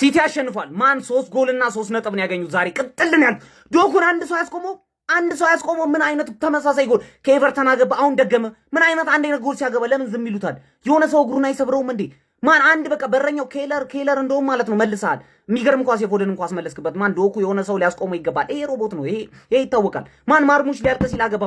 ሲቲ አሸንፏል። ማን 3 ጎልና 3 ነጥብ ነው ያገኙት ዛሬ ቅጥልን ያሉ ዶኩን አንድ ሰው ያስቆመው ምን አይነት ተመሳሳይ ጎል ከኤቨርተን አገባ አሁን ደገመ ምን አይነት አንድ አይነት ጎል ሲያገባ ለምን ዝም ይሉታል የሆነ ሰው እግሩን አይሰብረውም እንዴ ማን አንድ በቃ በረኛው ኬለር እንደውም ማለት ነው መልሰሃል የሚገርም ኳስ የፎደንን ኳስ መለስክበት ማን ዶኩ የሆነ ሰው ሊያስቆመው ይገባል ይሄ ሮቦት ነው ይሄ ይታወቃል ማን ማርሙሽ ሊያልቅ ሲል አገባ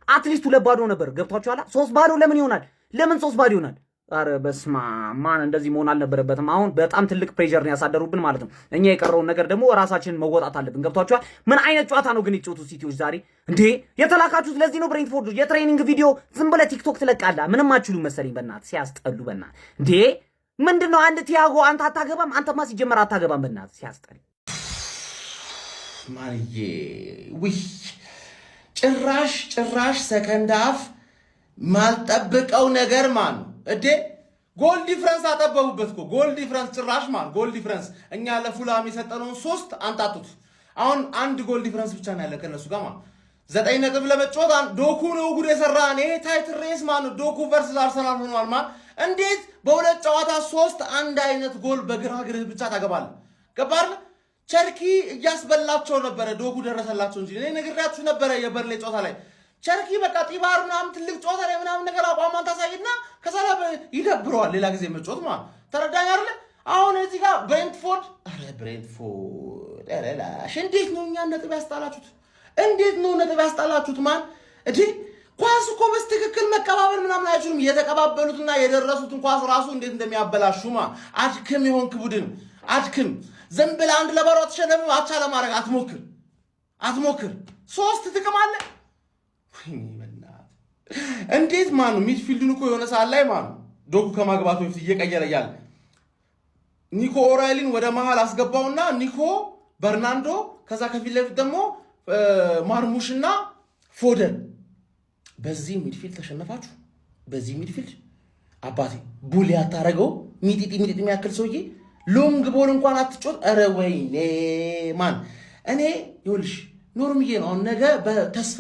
አትሊስት 2 ባዶ ነበር ገብቷችኋል 3 ባዶ ለምን ይሆናል ለምን 3 ባዶ ይሆናል አረ በስማ ማን እንደዚህ መሆን አልነበረበትም አሁን በጣም ትልቅ ፕሬሸር ነው ያሳደሩብን ማለት ነው እኛ የቀረውን ነገር ደግሞ ራሳችንን መወጣት አለብን ገብቷችኋል ምን አይነት ጨዋታ ነው ግን የጨዋቱ ሲቲዎች ዛሬ እንዴ የተላካችሁት ለዚህ ነው ብሬንትፎርድ የትሬኒንግ ቪዲዮ ዝም ብለህ ቲክቶክ ትለቃለህ ምንም አትችሉ መሰለኝ በእናትህ ሲያስጠሉ በእናትህ እንዴ ምንድነው አንድ ቲያጎ አንተ አታገባም አንተማ ሲጀመር አታገባም በእናትህ ሲያስጠል ማርዬ ውይ ጭራሽ ሰከንድ አፍ ማልጠብቀው ነገር ማን እዴ ጎል ዲፍረንስ አጠበቡበት እኮ ጎል ዲፍረንስ ጭራሽ ማን ጎል ዲፍረንስ እኛ ለፉላም የሰጠነውን 3 አንጣጡት አሁን አንድ ጎል ዲፍረንስ ብቻ ነው ያለ ከነሱ ጋር ማለት 9 ነጥብ ለመጫወት ዶኩ ነው ጉድ የሰራን ይሄ ታይትል ሬስ ማን ዶኩ ቨርሰስ አርሰናል ሆኗል ማለት እንዴት በሁለት ጨዋታ 3 አንድ አይነት ጎል በግራግርህ ብቻ ታገባለ ገባር ቸርኪ እያስበላቸው ነበር ዶኩ ደረሰላቸው እንጂ እኔ ነግራችሁ ነበር የበርሌ ጨዋታ ላይ ቸርኪ በቃ ጢባሩናም ትልቅ ጨዋታ ላይ ምናምን ነገር አቋማን ታሳይና ከዛላ ይደብረዋል ሌላ ጊዜ መጫወት ማለት ተረዳኝ አይደል አሁን እዚህ ጋር ብሬንትፎርድ እንዴት ነው እኛ ነጥብ ያስጣላችሁት ማን እዲ ኳስ እኮ በስትክክል መቀባበል ምናምን አይችሉም የተቀባበሉትና የደረሱትን ኳስ ራሱ እንዴት እንደሚያበላሹማ አድክም ይሆንክ ቡድን አድክም ዝም ብለህ አንድ ለባዶ ተሸነፈ አቻ ለማድረግ አትሞክር 3 ጥቅም አለ እንዴት ማን ሚድፊልዱን እኮ የሆነ ሰዓት ላይ ማን ዶኩ ከማግባቱ በፊት እየቀየረ ያለ ኒኮ ኦራይሊን ወደ መሃል አስገባውና ኒኮ በርናንዶ ከዛ ከፊት ለፊት ደግሞ ማርሙሽና ፎደን በዚህ ሚድፊልድ ተሸነፋችሁ በዚህ ሚድፊልድ አባቴ ቡሊ ያታረገው ሚጢጢ የሚያክል ሰውዬ ሎንግ ቦል እንኳን አትጮት አረ ወይኔ ማን እኔ ይኸውልሽ ኖርምዬ ነው ነገ በተስፋ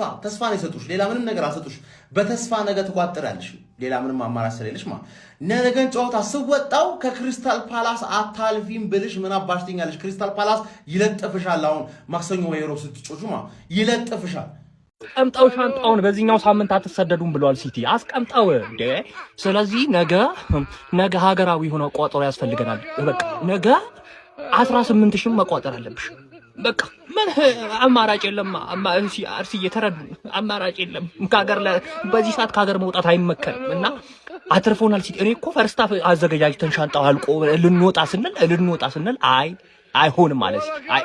ነው ይሰጡሽ ሌላ ምንም ነገር አሰጡሽ በተስፋ ነገ ተቋጥራለሽ ሌላ ምንም አማራጭ ስለሌለሽ ማለት ነገን ጨዋታ ስወጣው ከክሪስታል ፓላስ አታልፊም ብልሽ ምን አባሽተኛለሽ ክሪስታል ፓላስ ይለጥፍሻል አሁን ማክሰኞ ወይ ሮብ ስትጮጁ ማለት ይለጥፍሻል አስቀምጣው ሻንጣውን በዚህኛው ሳምንት አትሰደዱም ብሏል ሲቲ አስቀምጣው እንደ ስለዚህ ነገ ሀገራዊ ሆኖ ቆጥሮ ያስፈልገናል በቃ ነገ 18000 መቆጠር አለብሽ በቃ ምን አማራጭ የለም አርሲ እየተረዱ አማራጭ የለም ከሀገር በዚህ ሰዓት ከሀገር መውጣት አይመከርም እና አትርፎናል ሲቲ እኔ እኮ ፈርስት አፍ አዘጋጅተን ሻንጣው አልቆ ልንወጣ ስንል አይሆንም ማለት አይ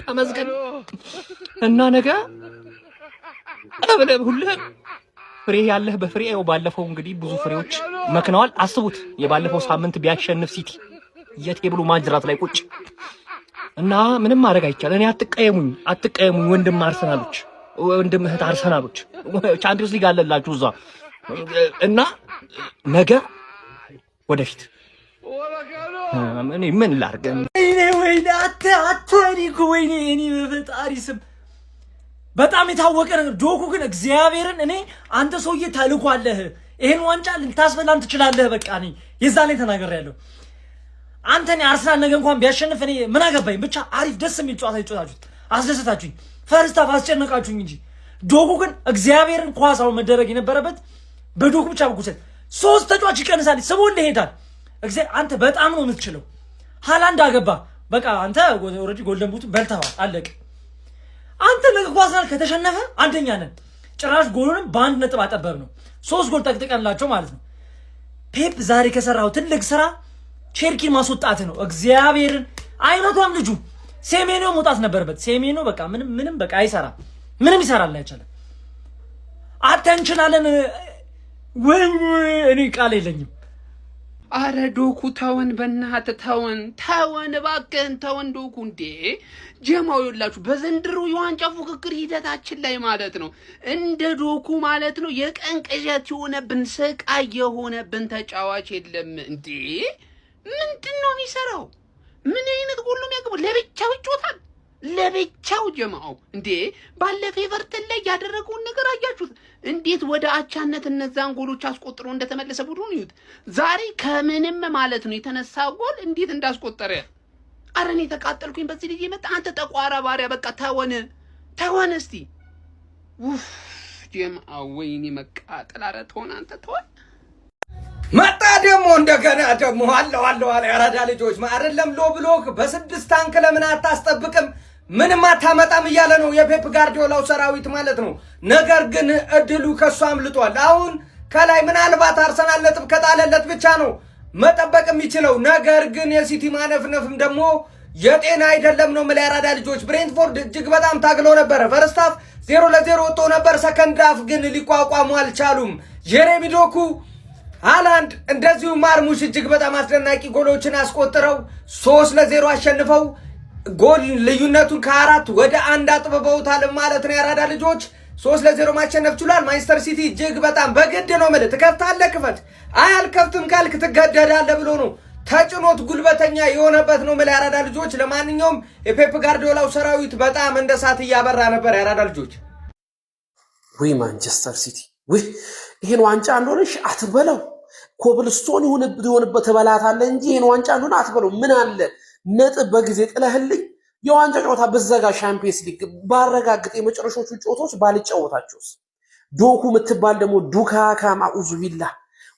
ተመዝገን እና ነገ ሁሉ ፍሬ ያለህ በፍሬ ነው ባለፈው እንግዲህ ብዙ ፍሬዎች መክነዋል አስቡት የባለፈው ሳምንት ቢያሸንፍ ሲቲ የቴብሉ ማጅራት ላይ ቁጭ እና ምንም ማድረግ አይቻል እኔ አትቀየሙኝ ወንድም እህት አርሰናሎች ቻምፒዮንስ ሊግ አለላችሁ እዛ እና ነገ ወደፊት ምን ላድርግ ወይኔ በፈጣሪ ስም በጣም የታወቀ ነገር ዶኩ ግን እግዚአብሔርን እኔ አንተ ሰውዬ ታልኳለህ ይሄን ዋንጫ ልታስበላን ትችላለህ በቃ እኔ የዛኔ ተናግሬያለሁ አንተኔ አርሰናል ነገ እንኳን ቢያሸንፍ እኔ ምን አገባኝ ብቻ አሪፍ ደስ የሚል ጨዋታ ይጫወታችሁት አስደሰታችሁኝ ፈርስት አፍ አስጨነቃችሁኝ እንጂ ዶኩ ግን እግዚአብሔርን ኳሳው መደረግ የነበረበት በዶኩ ብቻ በኩሰት 3 ተጫዋች ይቀንሳል ስሙን ይሄዳል አንተ በጣም ነው የምትችለው ሃላንድ አገባ በቃ አንተ ኦሬዲ ጎልደን ቡት በልተዋል አለቀ አንተ ነገ ኳስናል ከተሸነፈ አንደኛ ነን ጭራሽ ጎሉንም በአንድ ነጥብ አጠበብ ነው 3 ጎል ጠቅጥቀንላቸው ማለት ነው ፔፕ ዛሬ ከሰራው ትልቅ ስራ ቸርኪን ማስወጣት ነው እግዚአብሔርን አይመቷም ልጁ ሴሜኖ መውጣት ነበርበት ሴሜኖ በቃ ምንም በቃ አይሰራ ምንም ይሰራል አይቻለም አተንችናለን ወይ እኔ ቃል የለኝም አረ ዶኩ ተወን በእናትህ ተወን እባክህን ተወን ዶኩ እንዴ ጀማው ይላችሁ በዘንድሮ የዋንጫ ፉክክር ሂደታችን ላይ ማለት ነው እንደ ዶኩ ማለት ነው የቀን ቅዠት የሆነብን ስቃይ የሆነብን ተጫዋች የለም እንዴ ምንድነው የሚሰራው ምን አይነት ጎል ነው የሚያገባው ለብቻው ይጮታል ለብቻው ጀማው እንዴ ባለፈ ኤቨርተን ላይ ያደረገውን ነገር አያችሁት እንዴት ወደ አቻነት እነዛን ጎሎች አስቆጥሮ እንደተመለሰ ቡድኑ ይዩት ዛሬ ከምንም ማለት ነው የተነሳ ጎል እንዴት እንዳስቆጠረ ኧረ እኔ ተቃጠልኩኝ በዚህ ልጅ መጣ። አንተ ጠቋራ ባሪያ በቃ ተወን እስቲ። ኡፍ ጀማዓ ወይኔ መቃጠል። ኧረ ተወን አንተ ተወን። መጣ ደግሞ እንደገና ደግሞ አለው ያራዳ ልጆች አይደለም ሎ ብሎክ በ6 ታንክ ለምን አታስጠብቅም? ምንም አታመጣም እያለ ነው የፔፕ ጋርዲዮላው ሰራዊት ማለት ነው። ነገር ግን እድሉ ከሱ አምልጧል። አሁን ከላይ ምናልባት አርሰናል ነጥብ ከጣለለት ብቻ ነው መጠበቅ የሚችለው። ነገር ግን የሲቲ ማነፍነፍም ደግሞ የጤና አይደለም ነው ማለት ያራዳ ልጆች። ብሬንትፎርድ እጅግ በጣም ታግለው ነበር። ፈርስት ሃፍ 0-0 ወጥቶ ነበር። ሰከንድ ሃፍ ግን ሊቋቋሙ አልቻሉም። ጄሬሚ ዶኩ፣ ሃላንድ እንደዚሁ ማርሙሽ እጅግ በጣም አስደናቂ ጎሎችን አስቆጥረው 3-0 አሸንፈው ጎል ልዩነቱን ከ4 ወደ 1 አጥብበውታል ማለት ነው። ያራዳ ልጆች 3-0 ማሸነፍ ችሏል። ማንቸስተር ሲቲ እጅግ በጣም በግድ ነው ማለት ትከፍታለህ፣ ክፈት፣ አይ አልከፍትም ካልክ ትገደዳለህ ብሎ ነው ተጭኖት ጉልበተኛ የሆነበት ነው ማለት ያራዳ ልጆች። ለማንኛውም የፔፕ ጋርዲዮላው ሰራዊት በጣም እንደ እሳት እያበራ ነበር ያራዳ ልጆች። ወይ ማንቸስተር ሲቲ ወይ ይሄን ዋንጫ እንደሆነሽ አትበለው። ኮብልስቶን ይሆንበት ተበላታለህ እንጂ ይሄን ዋንጫ እንደሆነ አትበለው። ምን አለ ነጥብ በጊዜ ጥለህልኝ የዋንጫ ጨዋታ በዘጋ ሻምፒየንስ ሊግ ባረጋግጥ የመጨረሻዎቹ ጨዋታዎች ባልጫወታቸውስ። ዶኩ የምትባል ደግሞ ዱካካ ማኡዙ ቢላ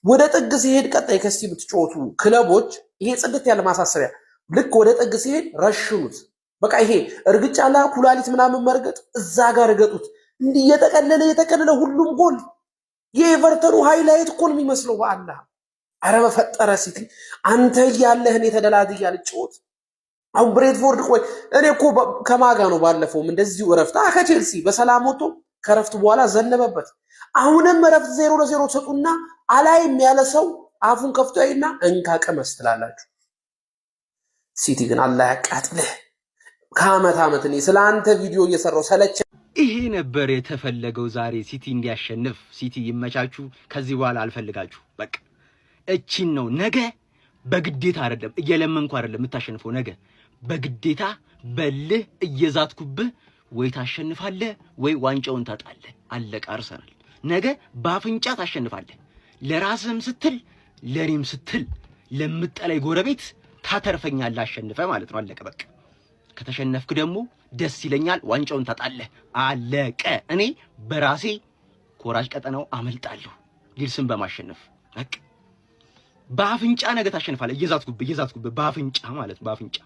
ወደ ጥግ ሲሄድ ቀጣይ ከስቲ የምትጫወቱ ክለቦች ይሄ ጽድት ያለ ማሳሰቢያ ልክ ወደ ጥግ ሲሄድ ረሽኑት። በቃ ይሄ እርግጫላ ኩላሊት ምናምን መርገጥ እዛ ጋር ረገጡት። እንዲህ የተቀለለ ሁሉም ጎል የኤቨርተኑ ሃይላይት እኮ ነው የሚመስለው። በአላህ አረ በፈጠረ ሲቲ አንተ ያለህን የተደላድያ ልጭወት። አሁን ብሬንትፎርድ ቆይ እኔ እኮ ከማጋ ነው ባለፈውም እንደዚሁ እረፍት ከቼልሲ በሰላም ወጥቶ ከረፍት በኋላ ዘነበበት። አሁንም እረፍት 0-0 ተሰጡና አላይም ያለ ሰው አፉን ከፍቶ አይና እንካ ቀመስ ትላላችሁ። ሲቲ ግን አላህ ያቃጥልህ። ከአመት እኔ ስለአንተ ቪዲዮ እየሰራው ሰለቸ። ይሄ ነበር የተፈለገው ዛሬ ሲቲ እንዲያሸንፍ። ሲቲ ይመቻችሁ። ከዚህ በኋላ አልፈልጋችሁ። በቃ እቺን ነው። ነገ በግዴታ አይደለም እየለመንኩ አይደለም የምታሸንፈው። ነገ በግዴታ በልህ እየዛትኩብህ ወይ ታሸንፋለህ ወይ ዋንጫውን ታጣለህ። አለቀ። አርሰናል ነገ በአፍንጫ ታሸንፋለህ። ለራስህም ስትል ለኔም ስትል ለምጠላይ ጎረቤት ታተርፈኛለህ። አሸንፈ ማለት ነው። አለቀ በቃ። ከተሸነፍክ ደግሞ ደስ ይለኛል። ዋንጫውን ታጣለህ። አለቀ። እኔ በራሴ ኮራጅ ቀጠናው አመልጣለሁ ሊልስን በማሸነፍ በቃ። በአፍንጫ ነገ ታሸንፋለህ። እየዛትኩብህ በአፍንጫ ማለት በአፍንጫ